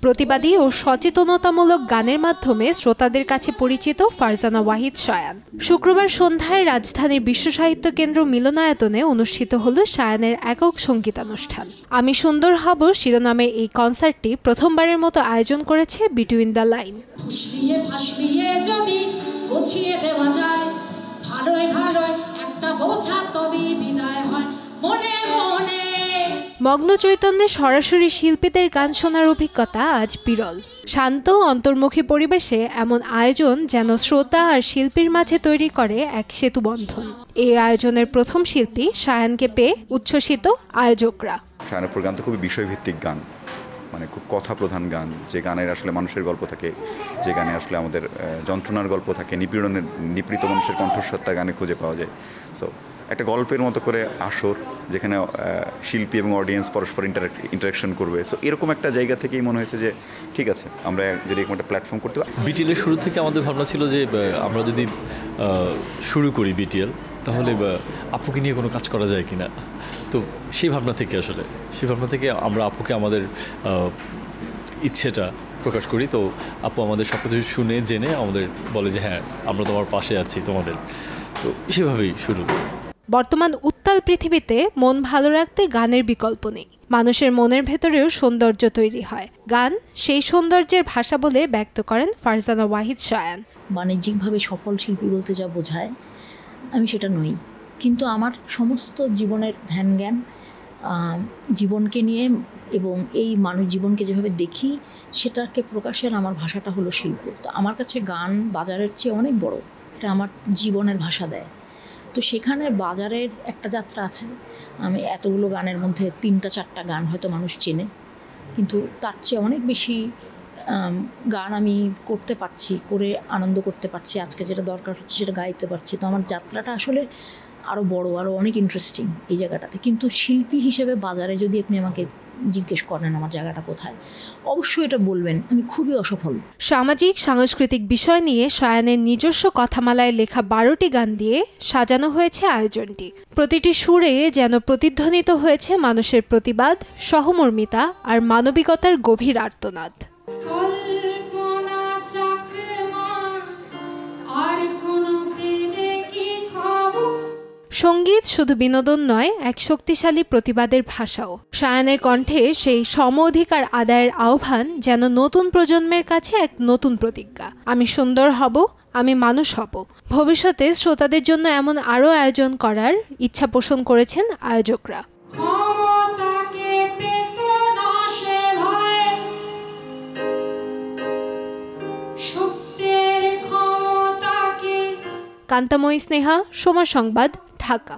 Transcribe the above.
প্রতিবাদী ও সচেতনতামূলক গানের মাধ্যমে শ্রোতাদের কাছে পরিচিত ফারজানা ওয়াহিদ শায়ান। শুক্রবার সন্ধ্যায় রাজধানীর বিশ্ব সাহিত্য কেন্দ্র মিলনায়তনে অনুষ্ঠিত হল শায়ানের একক সঙ্গীতানুষ্ঠান। আমি সুন্দর হব শিরোনামের এই কনসার্টটি প্রথমবারের মতো আয়োজন করেছে বিটুইন দ্য লাইন। মগ্ন চৈতন্যে সরাসরি শিল্পীদের গান শোনার অভিজ্ঞতা আজ বিরল। শান্ত অন্তর্মুখী পরিবেশে এমন আয়োজন যেন শ্রোতা আর শিল্পীর মাঝে তৈরি করে এক সেতুবন্ধন। এই আয়োজনের প্রথম শিল্পী শায়ানকে পেয়ে উচ্ছ্বসিত আয়োজকরা। শায়ানের গান তো খুবই বিষয়ভিত্তিক গান, মানে খুব কথা প্রধান গান, যে গানের আসলে মানুষের গল্প থাকে, যে গানে আসলে আমাদের যন্ত্রণার গল্প থাকে, নিপীড়িত মানুষের কণ্ঠস্বরতা গানে খুঁজে পাওয়া যায়। সো একটা গল্পের মতো করে আসর, যেখানে শিল্পী এবং অডিয়েন্স পরস্পর ইন্টারাকশন করবে। সো এরকম একটা জায়গা থেকেই মনে হয়েছে যে ঠিক আছে, আমরা যদি এরকম একটা প্ল্যাটফর্ম করতে পারি। বিটিএলের শুরু থেকে আমাদের ভাবনা ছিল যে আমরা যদি শুরু করি বিটিএল, তাহলে আপুকে নিয়ে কোনো কাজ করা যায় কিনা। তো সেই ভাবনা থেকে আমরা আপুকে আমাদের ইচ্ছেটা প্রকাশ করি। তো আপু আমাদের সব কিছু শুনে জেনে আমাদের বলে যে হ্যাঁ, আমরা তোমার পাশে আছি তোমাদের। তো সেভাবেই শুরু। বর্তমান উত্তাল পৃথিবীতে মন ভালো রাখতে গানের বিকল্প নেই। মানুষের মনের ভেতরেও সৌন্দর্য তৈরি হয়। গান সেই সৌন্দর্যের ভাষা বলে ব্যক্ত করেন ফারজানা ওয়াহিদ শায়ান। বাণিজ্যিকভাবে সফল শিল্পী বলতে যা বোঝায়, আমি সেটা নই। কিন্তু আমার সমস্ত জীবনের ধ্যান জ্ঞান, জীবনকে নিয়ে এবং এই মানুষ জীবনকে যেভাবে দেখি সেটাকে প্রকাশের আমার ভাষাটা হলো শিল্প। তো আমার কাছে গান বাজারের চেয়ে অনেক বড়, এটা আমার জীবনের ভাষা দেয়। তো সেখানে বাজারের একটা যাত্রা আছে। আমি এতগুলো গানের মধ্যে 3-4টা গান হয়তো মানুষ চেনে, কিন্তু তার চেয়ে অনেক বেশি গান আমি করতে পারছি, করে আনন্দ করতে পারছি। আজকে যেটা দরকার হচ্ছে সেটা গাইতে পারছি। তো আমার যাত্রাটা আসলে আরও বড়, আরও অনেক ইন্টারেস্টিং এই জায়গাটাতে। কিন্তু শিল্পী হিসেবে বাজারে যদি আপনি আমাকে জিজ্ঞেস করেন আমার জায়গাটা কোথায়, অবশ্যই এটা বলবেন আমি খুবই অসফল। সামাজিক সাংস্কৃতিক বিষয় নিয়ে শায়ানের নিজস্ব কথামালায় লেখা 12টি গান দিয়ে সাজানো হয়েছে আয়োজনটি। প্রতিটি সুরে যেন প্রতিধ্বনিত হয়েছে মানুষের প্রতিবাদ, সহমর্মিতা আর মানবিকতার গভীর আর্তনাদ। সঙ্গীত শুধু বিনোদন নয়, এক শক্তিশালী প্রতিবাদের ভাষাও। শায়ানের কণ্ঠে সেই সম অধিকার আদায়ের আহ্বান যেন নতুন প্রজন্মের কাছে এক নতুন প্রতিজ্ঞা। আমি সুন্দর হব, আমি মানুষ হব। ভবিষ্যতে শ্রোতাদের জন্য এমন আরও আয়োজন করার ইচ্ছা পোষণ করেছেন আয়োজকরা। কান্তাময়ী স্নেহা, সময় সংবাদ, ঢাকা।